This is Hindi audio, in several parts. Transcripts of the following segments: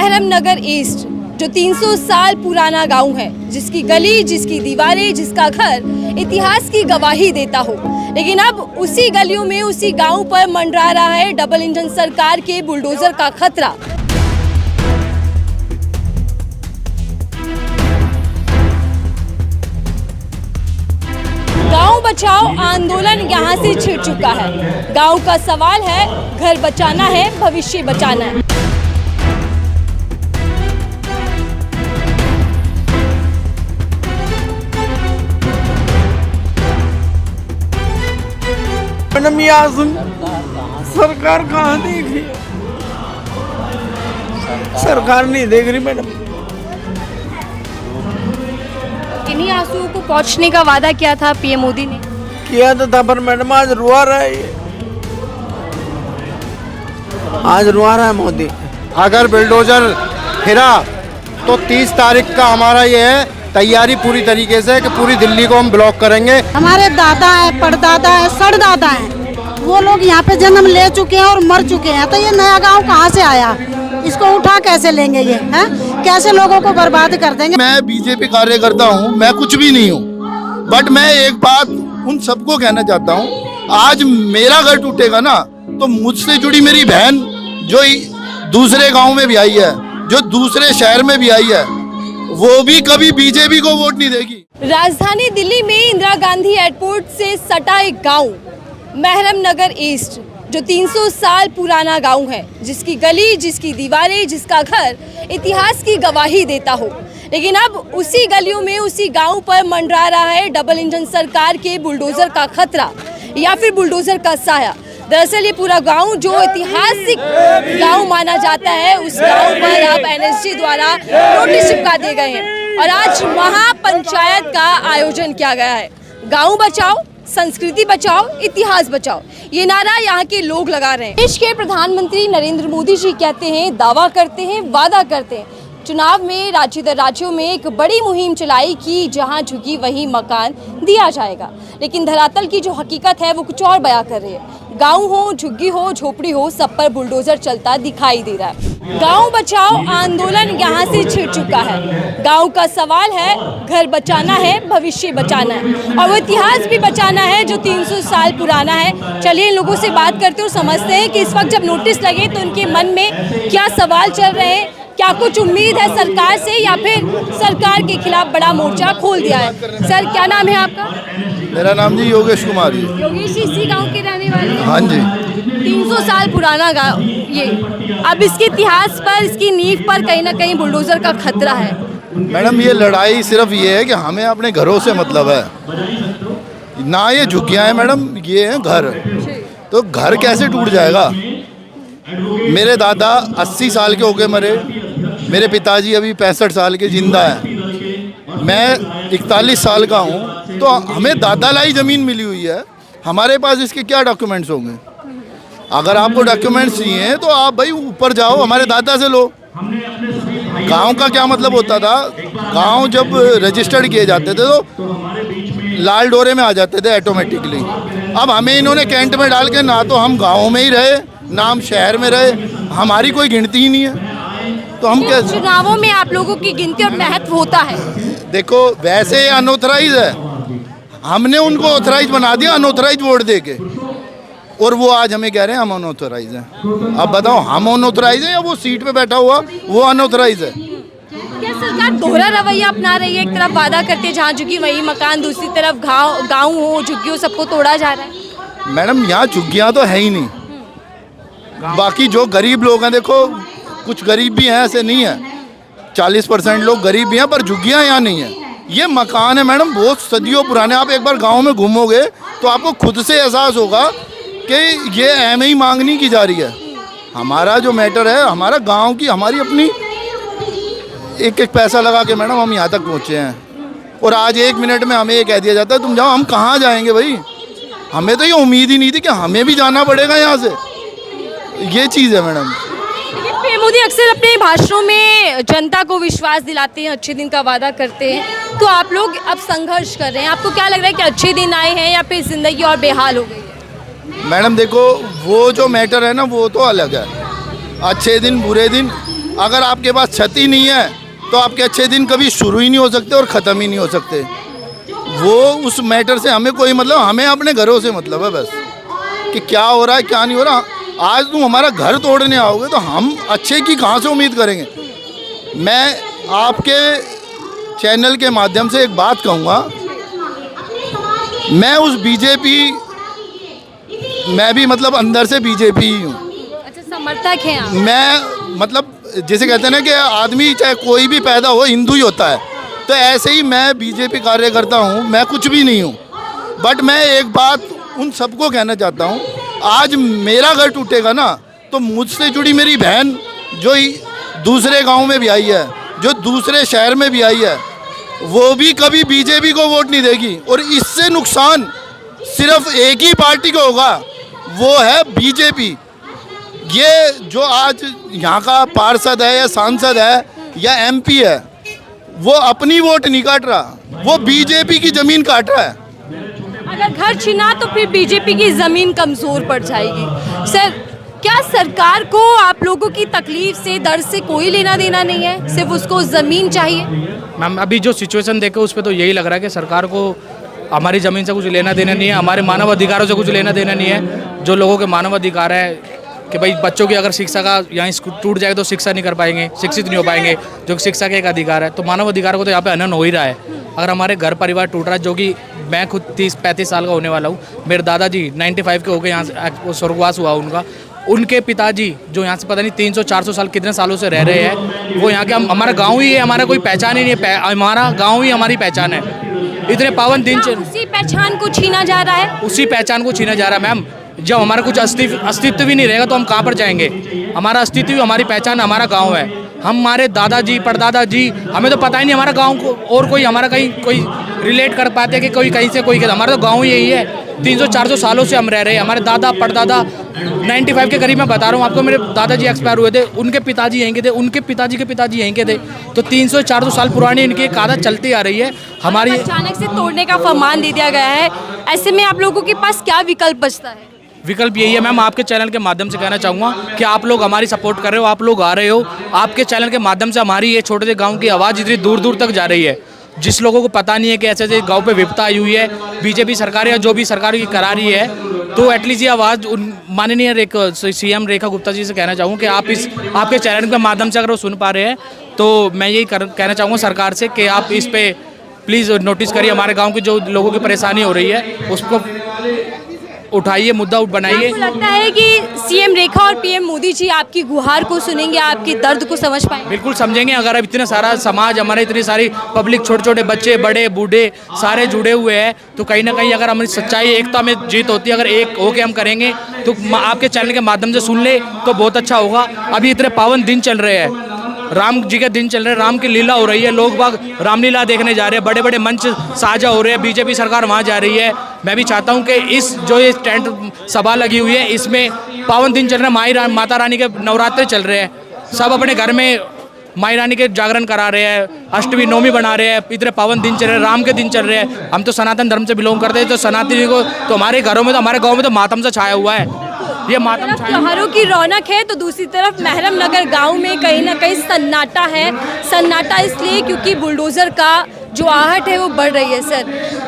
महरम नगर ईस्ट जो 300 साल पुराना गांव है, जिसकी गली, जिसकी दीवारें, जिसका घर इतिहास की गवाही देता हो, लेकिन अब उसी गलियों में, उसी गांव पर मंडरा रहा है डबल इंजन सरकार के बुलडोजर का खतरा। गांव बचाओ आंदोलन यहां से छिड़ चुका है। गांव का सवाल है, घर बचाना है, भविष्य बचाना है। मैडम ये आंसू सरकार कहाँ देख रही है? सरकार नहीं देख रही मैडम। इन्हीं आंसुओं को पहुंचने का वादा किया था पीएम मोदी ने। किया तो था, पर मैडम आज रुआ रहा है ये। आज रुआ रहा है मोदी। अगर बुलडोजर फिरा तो 30 तारीख का हमारा ये है तैयारी पूरी तरीके से कि पूरी दिल्ली को हम ब्लॉक करेंगे। हमारे दादा है, परदादा है, सड़दादा है, वो लोग यहाँ पे जन्म ले चुके हैं और मर चुके हैं, तो ये नया गांव कहाँ से आया? इसको उठा कैसे लेंगे ये हैं? कैसे लोगों को बर्बाद कर देंगे? मैं बीजेपी कार्यकर्ता हूँ, मैं कुछ भी नहीं हूँ, बट मैं एक बात उन सबको कहना चाहता हूँ, आज मेरा घर टूटेगा ना तो मुझसे जुड़ी मेरी बहन जो दूसरे गाँव में भी आई है, जो दूसरे शहर में भी आई है, वो भी कभी बीजेपी को वोट नहीं देगी। राजधानी दिल्ली में इंदिरा गांधी एयरपोर्ट से सटा एक गांव महरम नगर ईस्ट जो 300 साल पुराना गांव है, जिसकी गली, जिसकी दीवारें, जिसका घर इतिहास की गवाही देता हो, लेकिन अब उसी गलियों में, उसी गांव पर मंडरा रहा है डबल इंजन सरकार के बुलडोजर का खतरा या फिर बुलडोजर का साया। दरअसल ये पूरा गांव जो ऐतिहासिक गांव माना जाता है, उस गांव पर अब एनएसजी द्वारा नोटिस चिपका दिए गए हैं और आज महापंचायत का आयोजन किया गया है। गांव बचाओ, संस्कृति बचाओ, इतिहास बचाओ, ये नारा यहाँ के लोग लगा रहे हैं। देश के प्रधानमंत्री नरेंद्र मोदी जी कहते हैं, दावा करते हैं, वादा करते हैं, चुनाव में राज्य दर राज्यों में एक बड़ी मुहिम चलाई कि जहां झुकी वहीं मकान दिया जाएगा, लेकिन धरातल की जो हकीकत है वो कुछ और बयां कर रही है। गांव हो, झुग्गी हो, झोपड़ी हो, सब पर बुलडोजर चलता दिखाई दे रहा है। गांव बचाओ आंदोलन यहां से छिड़ चुका है। गांव का सवाल है, घर बचाना है, भविष्य बचाना है, और वो इतिहास भी बचाना है जो 300 साल पुराना है। चलिए इन लोगों से बात करते और समझते हैं कि इस वक्त जब नोटिस लगे तो उनके मन में क्या सवाल चल रहे हैं, क्या कुछ उम्मीद है सरकार से या फिर सरकार के खिलाफ बड़ा मोर्चा खोल दिया है। सर, क्या नाम है आपका? मेरा नाम जी योगेश कुमार जी। योगेश जी इसी गांव के रहने वाले हैं? हाँ जी। 300 साल पुराना गांव ये, अब इसके इतिहास पर, इसकी नींव पर कहीं ना कहीं बुलडोजर का खतरा है। मैडम ये लड़ाई सिर्फ ये है कि हमें अपने घरों से मतलब है ना, ये झुग्गियाँ हैं मैडम, ये है घर। तो घर कैसे टूट जाएगा? मेरे दादा 80 साल के होके मरे, मेरे पिताजी अभी 65 साल के जिंदा हैं, मैं 41 साल का हूँ, तो हमें दादा लाई ज़मीन मिली हुई है, हमारे पास इसके क्या डॉक्यूमेंट्स होंगे? अगर आपको डॉक्यूमेंट्स चाहिए तो आप भाई ऊपर जाओ, हमारे दादा से लो। गांव का क्या मतलब होता था? गांव जब रजिस्टर्ड किए जाते थे तो लाल डोरे में आ जाते थे ऑटोमेटिकली। अब हमें इन्होंने कैंट में डाल के, ना तो हम गाँव में ही रहे, ना हम शहर में रहे, हमारी कोई गिनती ही नहीं है, तो हम क्या? चुनावों में आप लोगों की गिनती और महत्व होता है। देखो वैसे अनऑथराइज है, हमने उनको ऑथराइज बना दिया अनऑथराइज वोट देके, और वो आज हमें कह रहे हैं हम अनऑथराइज हैं। अब बताओ, हम अनऑथराइज हैं या वो सीट पे बैठा हुआ वो अनऑथराइज है? क्या सरकार दोहरा रवैया अपना रही है? एक तरफ वादा करते जहाँ झुकी वही मकान, दूसरी तरफ गाँव हो, झुग्गी हो, सबको तोड़ा जा रहा है। मैडम यहाँ झुग्गियाँ तो है ही नहीं, बाकी जो गरीब लोग हैं, देखो कुछ गरीब भी हैं, ऐसे नहीं है, 40% लोग गरीब भी हैं, पर झुग्गियाँ यहाँ नहीं है। ये मकान है मैडम बहुत सदियों पुराने। आप एक बार गांव में घूमोगे तो आपको खुद से एहसास होगा कि ये एम ही मांग नहीं की जा रही है। हमारा जो मैटर है, हमारा गांव की, हमारी अपनी एक एक पैसा लगा के मैडम हम यहाँ तक पहुँचे हैं, और आज 1 मिनट में हमें ये कह दिया जाता है तुम जाओ। हम कहाँ जाएंगे भाई? हमें तो ये उम्मीद ही नहीं थी कि हमें भी जाना पड़ेगा यहाँ से। ये चीज़ है मैडम। पीएम मोदी अक्सर अपने भाषणों में जनता को विश्वास दिलाते हैं, अच्छे दिन का वादा करते हैं, तो आप लोग अब संघर्ष कर रहे हैं। आपको क्या लग रहा है कि अच्छे दिन आए हैं या फिर जिंदगी और बेहाल हो गई है? मैडम देखो, वो जो मैटर है ना वो तो अलग है, अच्छे दिन बुरे दिन अगर आपके पास छत ही नहीं है तो आपके अच्छे दिन कभी शुरू ही नहीं हो सकते और ख़त्म ही नहीं हो सकते। वो उस मैटर से हमें कोई मतलब, हमें अपने घरों से मतलब है बस, कि क्या हो रहा है क्या नहीं हो रहा। आज तुम हमारा घर तोड़ने आओगे तो हम अच्छे की कहाँ से उम्मीद करेंगे। मैं आपके चैनल के माध्यम से एक बात कहूँगा, मैं उस बीजेपी, मैं भी मतलब अंदर से बीजेपी ही हूँ। अच्छा, समर्थक हैं आप? मैं मतलब जैसे कहते हैं ना कि आदमी चाहे कोई भी पैदा हो हिंदू ही होता है, तो ऐसे ही मैं बीजेपी कार्यकर्ता हूँ, मैं कुछ भी नहीं हूँ। बट मैं एक बात उन सबको कहना चाहता हूँ, आज मेरा घर टूटेगा ना तो मुझसे जुड़ी मेरी बहन जो दूसरे गांव में भी आई है, जो दूसरे शहर में भी आई है, वो भी कभी बीजेपी को वोट नहीं देगी। और इससे नुकसान सिर्फ एक ही पार्टी को होगा, वो है बीजेपी। ये जो आज यहाँ का पार्षद है या सांसद है या एमपी है, वो अपनी वोट नहीं काट रहा, वो बीजेपी की ज़मीन काट रहा है। अगर घर छीना तो फिर बीजेपी की ज़मीन कमज़ोर पड़ जाएगी। सर, क्या सरकार को आप लोगों की तकलीफ से, दर्द से कोई लेना देना नहीं है, सिर्फ उसको ज़मीन चाहिए? मैम, अभी जो सिचुएशन देखे उस पर तो यही लग रहा है कि सरकार को हमारी ज़मीन से कुछ लेना देना नहीं है, हमारे मानव अधिकारों से कुछ लेना देना नहीं है। जो लोगों के मानव अधिकार है कि भाई बच्चों की अगर शिक्षा का यहाँ टूट जाए तो शिक्षा नहीं कर पाएंगे, शिक्षित नहीं हो पाएंगे, जो शिक्षा का एक अधिकार है, तो मानव अधिकार को तो यहाँ पे हनन हो ही रहा है। अगर हमारे घर परिवार टूट रहा है, जो कि मैं खुद 30-35 साल का होने वाला हूँ, मेरे दादाजी 95 के हो गए, यहाँ से स्वर्गवास हुआ उनका। उनके पिताजी जो यहाँ से पता नहीं 300-400 साल कितने सालों से रह रहे हैं, वो यहाँ के, हमारा गाँव ही है, हमारा कोई पहचान ही नहीं है, हमारा गाँव ही हमारी पहचान है। इतने पावन दिन उसी पहचान को छीना जा रहा है, उसी पहचान को छीना जा रहा है। मैम, जब हमारा कुछ अस्तित्व भी नहीं रहेगा तो हम कहाँ पर जाएंगे। हमारा अस्तित्व ही, हमारी पहचान हमारा गांव है। हमारे दादाजी परदादाजी, हमें तो पता ही नहीं हमारा गांव को और कोई हमारा कहीं कोई रिलेट कर पाते कि कोई कहीं से कोई, हमारा तो गांव ही यही है। 300-400 सालों से हम रह रहे हैं। हमारे दादा परदादा 95 के करीब मैं बता रहा हूँ आपको, मेरे दादाजी एक्सपायर हुए थे, उनके पिताजी यहीं के थे, उनके पिताजी के पिताजी यहीं के थे। तो 300-400 साल पुरानी इनकी एक आदत चलती आ रही है। हमारी अचानक से तोड़ने का फरमान दे दिया गया है, ऐसे में आप लोगों के पास क्या विकल्प बचता है? विकल्प यही है मैम, आपके चैनल के माध्यम से कहना चाहूँगा कि आप लोग हमारी सपोर्ट कर रहे हो, आप लोग आ रहे हो, आपके चैनल के माध्यम से हमारी ये छोटे से गांव की आवाज़ इतनी दूर दूर तक जा रही है। जिस लोगों को पता नहीं है कि ऐसे ऐसे गांव पे विपदा आई हुई है, बीजेपी सरकार या जो भी सरकार की करा रही है, तो एटलीस्ट ये आवाज़ माननीय सीएम रेखा गुप्ता जी से कहना चाहूँगा कि आप इस आपके चैनल के माध्यम से अगर वो सुन पा रहे हैं तो मैं यही कहना चाहूँगा सरकार से कि आप इस पर प्लीज़ नोटिस करिए, हमारे गाँव की जो लोगों की परेशानी हो रही है उसको उठाइए, मुद्दा बनाइए। आपको लगता है कि सीएम रेखा और पीएम मोदी जी आपकी गुहार को सुनेंगे, आपके दर्द को समझ पाएंगे? बिल्कुल समझेंगे। अगर अब इतना सारा समाज, हमारे इतनी सारी पब्लिक, छोटे छोटे बच्चे, बड़े बूढ़े सारे जुड़े हुए हैं, तो कहीं ना कहीं अगर हमारी सच्चाई, एकता में जीत होती है, अगर एक होके हम करेंगे तो आपके चैनल के माध्यम से सुन ले तो बहुत अच्छा होगा। अभी इतने पावन दिन चल रहे हैं, राम जी के दिन चल रहे हैं, राम की लीला हो रही है, लोग बाग रामलीला देखने जा रहे हैं, बड़े बड़े मंच साझा हो रहे हैं, बीजेपी सरकार वहाँ जा रही है। मैं भी चाहता हूँ कि इस जो ये टेंट सभा लगी हुई है, इसमें पावन दिन चल रहे हैं, माता रानी के नवरात्रे चल रहे हैं, सब अपने घर में माई रानी के जागरण करा रहे हैं, अष्टमी नवमी बना रहे हैं, इतने पावन दिन चल रहे हैं, राम के दिन चल रहे हैं। हम तो सनातन धर्म से बिलोंग करते हैं, तो सनातनी को तो हमारे घरों में, तो हमारे गाँव में तो मातम से छाया हुआ है। ये मातम त्योहारों की रौनक है तो दूसरी तरफ महरम नगर गांव में कहीं ना कहीं सन्नाटा है। सन्नाटा इसलिए क्योंकि बुलडोज़र का जो आहट है वो बढ़ रही है। सर,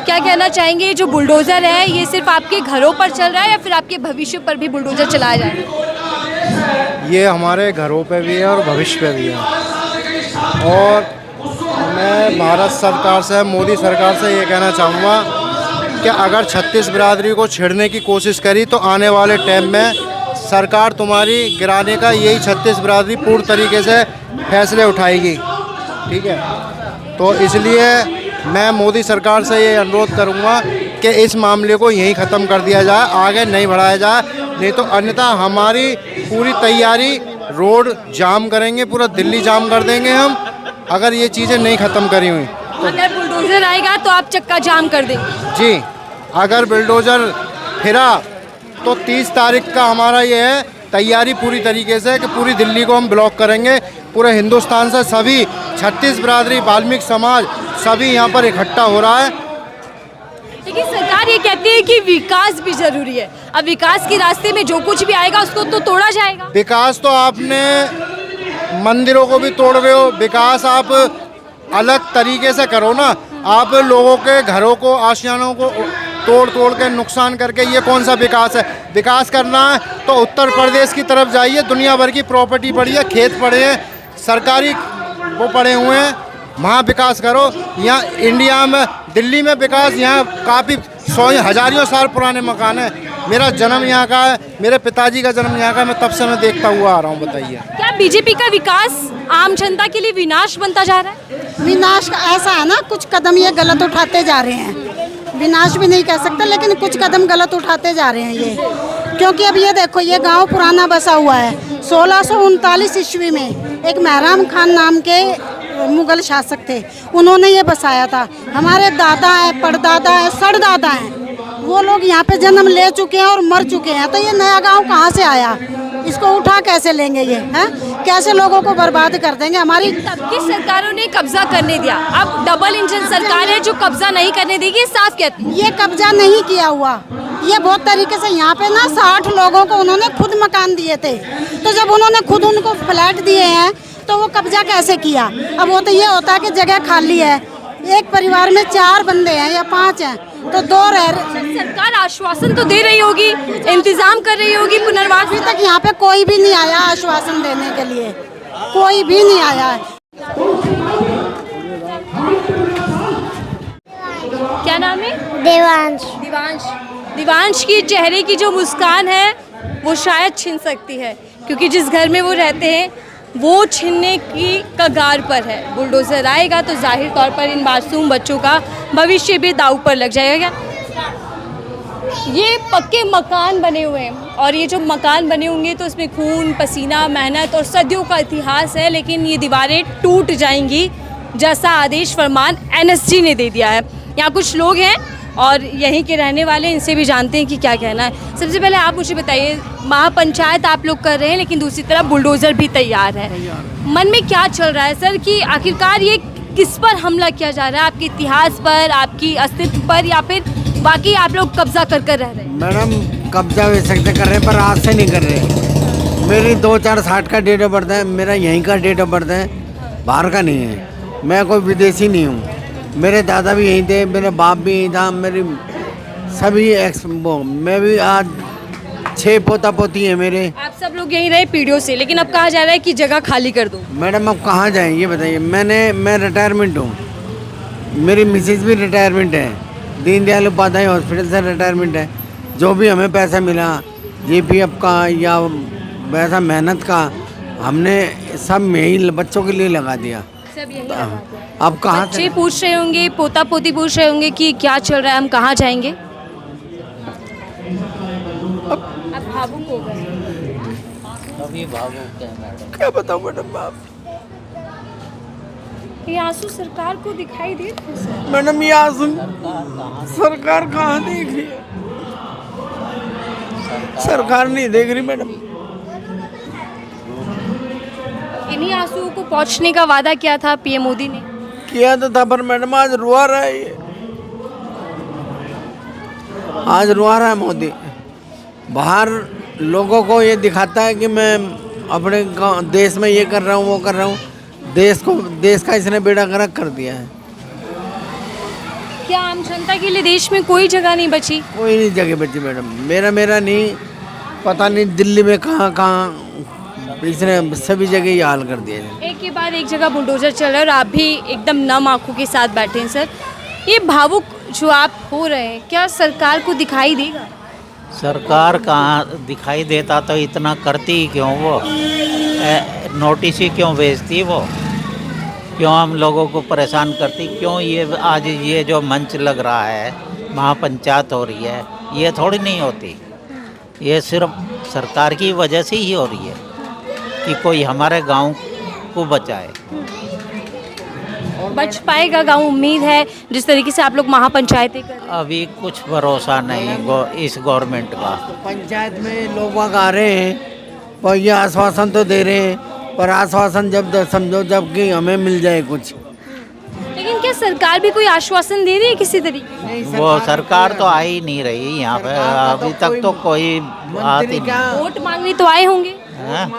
क्या कहना चाहेंगे, जो बुलडोज़र है ये सिर्फ आपके घरों पर चल रहा है या फिर आपके भविष्य पर भी बुलडोज़र चलाया जाएगा? ये हमारे घरों पे भी है और भविष्य पे भी है। और मैं भारत सरकार से, मोदी सरकार से ये कहना चाहूँगा कि अगर 36 बिरादरी को छेड़ने की कोशिश करी तो आने वाले टाइम में सरकार तुम्हारी गिराने का, यही 36 बिरादरी पूर्ण तरीके से फैसले उठाएगी। ठीक है, तो इसलिए मैं मोदी सरकार से ये अनुरोध करूँगा कि इस मामले को यहीं ख़त्म कर दिया जाए, आगे नहीं बढ़ाया जाए, नहीं तो अन्यथा हमारी पूरी तैयारी, रोड जाम करेंगे, पूरा दिल्ली जाम कर देंगे हम, अगर ये चीज़ें नहीं ख़त्म करी हुई। अगर बुलडोज़र आएगा तो आप चक्का जाम कर देंगे? जी, अगर बुलडोज़र फिरा तो 30 तारीख का हमारा ये है तैयारी पूरी तरीके से कि पूरी दिल्ली को हम ब्लॉक करेंगे। पूरे हिंदुस्तान से सभी 36 बिरादरी, वाल्मीकि समाज सभी यहाँ पर इकट्ठा हो रहा है। लेकिन सरकार ये कहती है कि विकास भी जरूरी है। अब विकास के रास्ते में जो कुछ भी आएगा उसको तो तोड़ा जाएगा। विकास तो आपने मंदिरों को भी तोड़ रहे हो। विकास आप अलग तरीके से करो ना, आप लोगों के घरों को, आशियानों को तोड़ तोड़ के नुकसान करके, ये कौन सा विकास है? विकास करना है तो उत्तर प्रदेश की तरफ जाइए, दुनिया भर की प्रॉपर्टी पड़ी है, खेत पड़े हैं, सरकारी वो पड़े हुए हैं, वहाँ विकास करो। यहाँ इंडिया में, दिल्ली में विकास, यहाँ काफ़ी हजारों साल पुराने मकान है। मेरा जन्म यहाँ का है, मेरे पिताजी का जन्म यहाँ का है, मैं तब से मैं देखता हुआ आ रहा हूँ। बताइए, क्या बीजेपी का विकास आम जनता के लिए विनाश बनता जा रहा है? विनाश का ऐसा है ना, कुछ कदम ये गलत उठाते जा रहे हैं। विनाश भी नहीं कह सकते, लेकिन कुछ कदम गलत उठाते जा रहे हैं ये। क्योंकि अब ये देखो, ये गांव पुराना बसा हुआ है। 1639 ईस्वी में एक महराम खान नाम के मुगल शासक थे, उन्होंने ये बसाया था। हमारे दादा हैं, परदादा हैं, सड़दादा हैं, वो लोग यहाँ पे जन्म ले चुके हैं और मर चुके हैं। तो ये नया गांव कहाँ से आया? इसको उठा कैसे लेंगे ये, हैं? कैसे लोगों को बर्बाद कर देंगे? हमारी तब की सरकारों ने कब्जा करने दिया, अब डबल इंजन सरकार है जो कब्जा नहीं करने देगी, साफ कहती है। ये कब्जा नहीं किया हुआ, ये बहुत तरीके से यहाँ पे ना 60 लोगों को उन्होंने खुद मकान दिए थे। तो जब उन्होंने खुद उनको फ्लैट दिए हैं तो वो कब्जा कैसे किया? अब वो तो ये होता है कि जगह खाली है, एक परिवार में 4 बंदे हैं या 5 हैं, तो 2 रह रहे। सरकार आश्वासन तो दे रही होगी, इंतजाम कर रही होगी पुनर्वास। अभी तक यहाँ पे कोई भी नहीं आया आश्वासन देने के लिए, कोई भी नहीं आया है। क्या नाम है? देवांश। दिवांश। दिवांश की चेहरे की जो मुस्कान है वो शायद छिन सकती है, क्योंकि जिस घर में वो रहते हैं वो छिनने की कगार पर है। बुलडोज़र आएगा तो जाहिर तौर पर इन मासूम बच्चों का भविष्य भी दांव पर लग जाएगा। ये पक्के मकान बने हुए हैं और ये जो मकान बने होंगे तो इसमें खून, पसीना, मेहनत और सदियों का इतिहास है, लेकिन ये दीवारें टूट जाएंगी जैसा आदेश फरमान एनएसजी ने दे दिया है। यहाँ कुछ लोग हैं और यहीं के रहने वाले, इनसे भी जानते हैं कि क्या कहना है। सबसे पहले आप मुझे बताइए, महापंचायत आप लोग कर रहे हैं लेकिन दूसरी तरफ बुलडोज़र भी तैयार है, मन में क्या चल रहा है सर कि आखिरकार ये किस पर हमला किया जा रहा है? आपके इतिहास पर, आपकी अस्तित्व पर, या फिर बाकी आप लोग कब्जा कर रह रहे हैं? मैडम, कब्जा वे सकते कर रहे हैं पर आज से नहीं कर रहे। मेरी 2460 का डेट ऑफ बर्थ है, मेरा यहीं का डेट ऑफ बर्थ है, बाहर का नहीं है। मैं कोई विदेशी नहीं हूँ। मेरे दादा भी यहीं थे, मेरे बाप भी यहीं था, मेरी सभी मैं भी आज 6 पोता पोती है मेरे। आप सब लोग यहीं रहे पीढ़ियों से, लेकिन अब कहा जा रहा है कि जगह खाली कर दो। मैडम, अब कहाँ जाएं ये बताइए। मैं रिटायरमेंट हूँ, मेरी मिसेज भी रिटायरमेंट है, दीनदयाल उपाध्याय हॉस्पिटल से रिटायरमेंट है। जो भी हमें पैसा मिला JPF का या वैसा मेहनत का, हमने सब यही बच्चों के लिए लगा दिया। सब यही लगा दिया। अब कहाँ बच्चे पूछ रहे होंगे, पोता पोती पूछ रहे होंगे कि क्या चल रहा है, हम कहाँ जाएंगे? अब भावुक हो गए। अभी भावुक है मैडम। क्या बताऊँ मैडम आप? ये आंसू सरकार को दिखाई दे रहे हैं सर? मैडम, ये आंसू सरकार कहाँ देख रही है? सरकार नहीं देख रही मैडम। इन्हीं आंसुओं को पहुंचने का वादा किया था PM मोदी ने। किया तो था, पर मैडम आज रुआ रहा है ये, आज रुआ रहा है मोदी। बाहर लोगों को ये दिखाता है कि मैं अपने देश में ये कर रहा हूँ, वो कर रहा हूँ। देश का इसने बेड़ा गर्क कर दिया है। क्या आम जनता के लिए देश में कोई जगह नहीं बची? कोई नहीं जगह बची मैडम। मेरा नहीं पता नहीं दिल्ली में कहाँ इसने सभी जगह ये हाल कर दिया है। एक के बाद एक जगह बुलडोजर चल रहा है और आप भी एकदम नम आंखों के साथ बैठे हैं सर। ये भावुक जो आप हो रहे हैं, क्या सरकार को दिखाई देगा? सरकार कहाँ दिखाई देता तो इतना करती ही क्यों? वो नोटिस ही क्यों भेजती? वो क्यों हम लोगों को परेशान करती? क्यों ये आज ये जो मंच लग रहा है, महापंचायत हो रही है, ये थोड़ी नहीं होती। ये सिर्फ सरकार की वजह से ही हो रही है कि कोई हमारे गांव को बचाए। बच पाएगा गांव? उम्मीद है जिस तरीके से आप लोग महापंचायतें कर रहे हैं? अभी कुछ भरोसा नहीं इस गवर्नमेंट का। पंचायत में लोग वहाँ आ रहे हैं पर ये आश्वासन तो दे रहे हैं, पर आश्वासन जब समझो जब कि हमें मिल जाए कुछ। लेकिन क्या सरकार भी कोई आश्वासन दे रही है किसी तरीके? वो सरकार तो आ ही नहीं रही यहाँ पे अभी तक, तो कोई आती नहीं। वोट मांगने तो आए होंगे?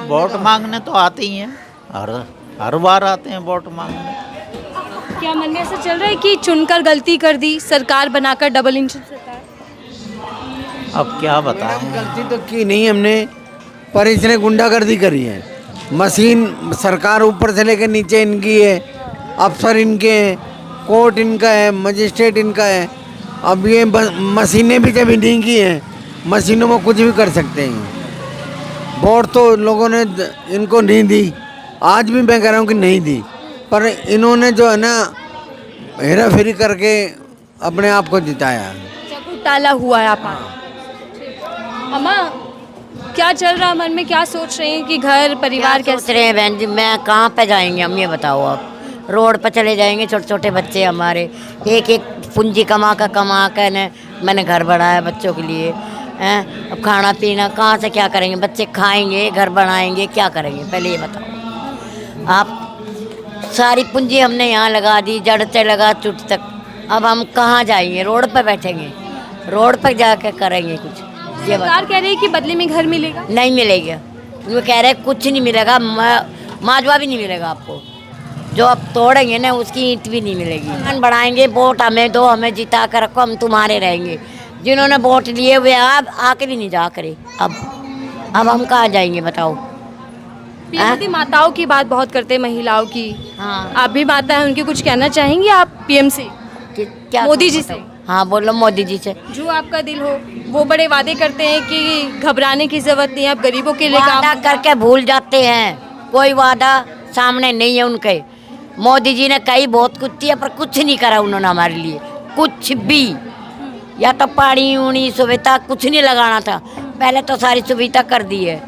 वोट मांगने तो आती ही हैं, हर बार आते हैं वोट मांगने। क्या मन में ऐसा चल रहा है कि चुनकर गलती कर दी सरकार बनाकर डबल इंजन सरकार? अब क्या बताएं। गलती तो की नहीं हमने, पर इसने गुंडागर्दी करी है। मशीन सरकार ऊपर से लेकर नीचे इनकी है, अफसर इनके हैं, कोर्ट इनका है, मजिस्ट्रेट इनका है। अब ये मशीनें भी जब इन्हीं की हैं, मशीनों में कुछ भी कर सकते हैं। वोट तो लोगों ने इनको नहीं दी, आज भी मैं कह रहा हूँ कि नहीं दी, पर इन्होंने जो है ना हेरा फेरी करके अपने आप को जिताया। टाला हुआ है आप। अम्मा, क्या चल रहा है मन में, क्या सोच रहे हैं कि घर परिवार क्या सोच रहे हैं बहन जी? मैं कहाँ पे जाएंगे हम, ये बताओ आप। रोड पर चले जाएंगे, छोटे छोटे बच्चे हमारे, एक एक पूंजी कमा कर ने मैंने घर बढ़ाया बच्चों के लिए हैं। अब खाना पीना कहाँ से क्या करेंगे? बच्चे खाएंगे, घर बनाएंगे, क्या करेंगे? पहले ये बताओ आप। सारी पूंजी हमने यहाँ लगा दी, जड़ से लगा चुट तक। अब हम कहाँ जाएंगे? रोड पर बैठेंगे, रोड पर जाकर करेंगे कुछ? ये सरकार कह रही है कि बदले में घर मिलेगा। नहीं मिलेगा, वो कह रहे कुछ नहीं मिलेगा, माजवा भी नहीं मिलेगा आपको। जो आप तोड़ेंगे ना उसकी ईंट भी नहीं मिलेगी। बढ़ाएंगे, वोट हमें दो, हमें जिता कर रखो, हम तुम्हारे रहेंगे। जिन्होंने वोट लिए हुए आप आके भी नहीं जा करे। अब हम कहाँ जाएंगे बताओ? पीएम माताओं की बात बहुत करते हैं, महिलाओं की। हाँ, आप भी माता है, उनके कुछ कहना चाहेंगे आप पीएम से? क्या मोदी जी से? हाँ बोलो मोदी जी से। जो आपका दिल हो, वो बड़े वादे करते हैं कि घबराने की जरूरत नहीं, आप गरीबों के लिए वादा काम करके भूल जाते हैं। कोई वादा सामने नहीं है उनके। मोदी जी ने कई बहुत कुछ किया, पर कुछ नहीं करा उन्होंने हमारे लिए, कुछ भी। या तो पानी उनी सुविधा कुछ नहीं लगाना था, पहले तो सारी सुविधा कर दी है।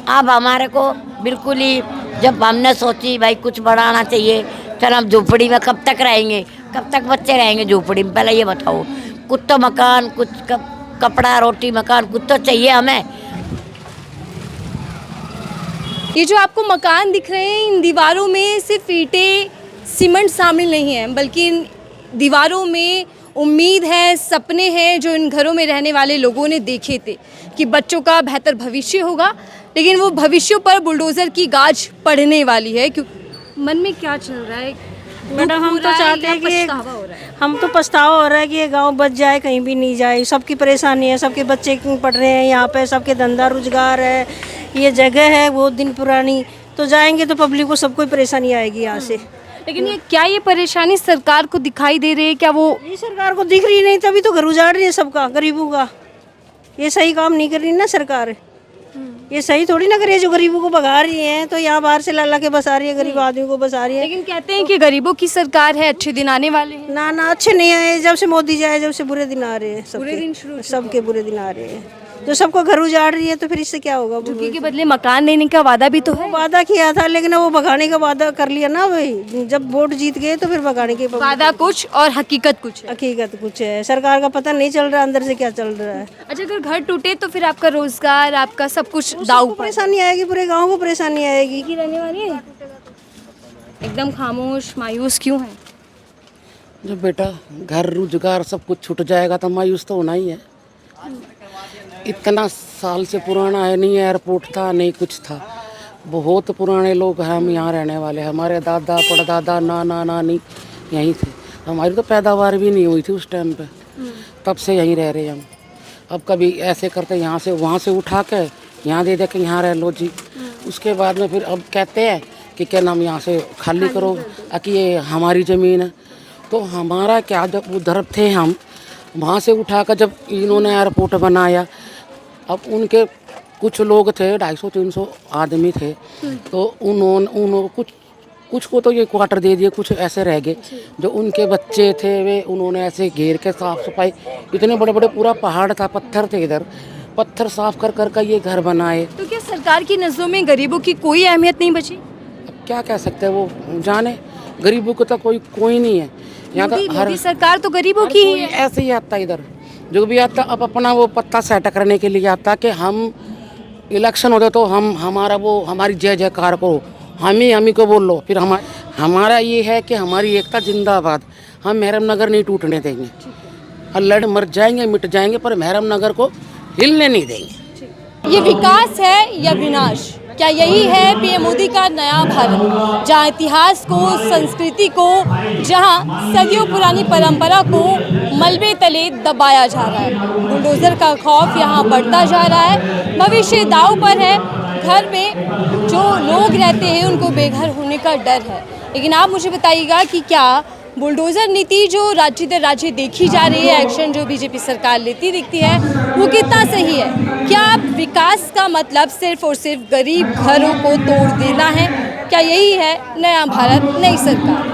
अब हमारे को बिल्कुल ही, जब हमने सोची भाई कुछ बढ़ाना चाहिए, फिर हम झोपड़ी में कब तक रहेंगे, कब तक बच्चे रहेंगे झोपड़ी में? पहले ये बताओ। कुछ तो मकान, कुछ कपड़ा रोटी मकान कुछ तो चाहिए हमें। ये जो आपको मकान दिख रहे हैं, इन दीवारों में सिर्फ ईंटें सीमेंट शामिल नहीं है, बल्कि इन दीवारों में उम्मीद है, सपने हैं जो इन घरों में रहने वाले लोगों ने देखे थे कि बच्चों का बेहतर भविष्य होगा। लेकिन वो भविष्य पर बुलडोज़र की गाज पड़ने वाली है। क्योंकि मन में क्या चल रहा है मैडम? हम तो चाहते हैं कि हम तो पछतावा हो रहा है कि ये गांव बच जाए, कहीं भी नहीं जाए। सबकी परेशानी है, सबके बच्चे पढ़ रहे हैं यहाँ पे, सबके धंधा रोजगार है। ये जगह है बहुत दिन पुरानी, तो जाएंगे तो पब्लिक को सबको परेशानी आएगी यहाँ से। लेकिन ये परेशानी सरकार को दिखाई दे रही है क्या? वो ये सरकार को दिख रही नहीं, तभी तो घर उजाड़ रही है सबका, गरीबों का। ये सही काम नहीं कर रही ना सरकार। ये सही थोड़ी ना करे, जो गरीबों को भगा रही है, तो यहाँ बाहर से ला के बसा रही है, गरीब आदमी को बसा रही है। लेकिन कहते हैं कि गरीबों की सरकार है, अच्छे दिन आने वाले हैं। ना अच्छे नहीं आए, जब से मोदी जी आए जब से बुरे दिन आ रहे हैं। बुरे दिन शुरू, सबके बुरे दिन आ रहे हैं। जो सबको घर उजाड़ रही है, तो फिर इससे क्या होगा? झुग्गी के बदले मकान देने का वादा भी तो है। वादा किया था, लेकिन वो भगाने का वादा कर लिया ना भाई। जब वोट जीत गए तो फिर भगाने के वादा कुछ और हकीकत कुछ है। हकीकत कुछ है। सरकार का पता नहीं चल रहा अंदर से क्या चल रहा है। अच्छा, अगर घर टूटे तो फिर आपका रोजगार, आपका सब कुछ दाव पर। परेशानी आएगी, पूरे गाँव को परेशानी आएगी। की रहने वाली है एकदम खामोश, मायूस क्यों है? जब बेटा घर रोजगार सब कुछ छूट जाएगा तो मायूस तो होना ही है। इतना साल से पुराना है, नहीं एयरपोर्ट था, नहीं कुछ था। बहुत पुराने लोग हैं हम यहाँ रहने वाले। हमारे दादा परदादा नाना नानी यहीं थे। हमारी तो पैदावार भी नहीं हुई थी उस टाइम पे, तब से यहीं रह रहे हम। अब कभी ऐसे करते यहाँ से वहाँ से उठा के यहाँ दे के यहाँ रह लो जी। उसके बाद में फिर अब कहते हैं कि क्या नाम यहाँ से खाली करो कि ये हमारी ज़मीन है। तो हमारा क्या, जब उधर थे हम, वहाँ से उठा कर जब इन्होंने एयरपोर्ट बनाया, अब उनके कुछ लोग थे, 250-300 आदमी थे, तो उन्होंने कुछ को तो ये क्वार्टर दे दिए, कुछ ऐसे रह गए। जो उनके बच्चे थे वे उन्होंने ऐसे घेर के साफ सफाई, इतने बड़े बड़े पूरा पहाड़ था, पत्थर थे, इधर पत्थर साफ कर ये घर बनाए। तो क्या सरकार की नज़रों में गरीबों की कोई अहमियत नहीं बची? अब क्या कह सकते हैं, वो जाने। गरीबों को तो कोई नहीं है यहाँ तो। मोदी सरकार तो गरीबों की ही है। ऐसे ही आता इधर जो भी आता, अब अपना वो पत्ता सेट करने के लिए आता कि हम इलेक्शन होते तो हमारी जय जयकार करो, हम ही को बोल लो। फिर हमारा ये है कि हमारी एकता जिंदाबाद। हम महरम नगर नहीं टूटने देंगे। और लड़ मर जाएंगे, मिट जाएंगे, पर महरम नगर को हिलने नहीं देंगे। ये विकास है या विनाश? क्या यही है पीएम मोदी का नया भारत, जहां इतिहास को, संस्कृति को, जहां सदियों पुरानी परंपरा को मलबे तले दबाया जा रहा है? बुलडोजर का खौफ यहां बढ़ता जा रहा है, भविष्य दांव पर है, घर में जो लोग रहते हैं उनको बेघर होने का डर है। लेकिन आप मुझे बताइएगा कि क्या बुलडोज़र नीति जो राज्य दर राज्य देखी जा रही है, एक्शन जो बीजेपी सरकार लेती दिखती है, वो कितना सही है? क्या विकास का मतलब सिर्फ और सिर्फ गरीब घरों को तोड़ देना है? क्या यही है नया भारत, नई सरकार?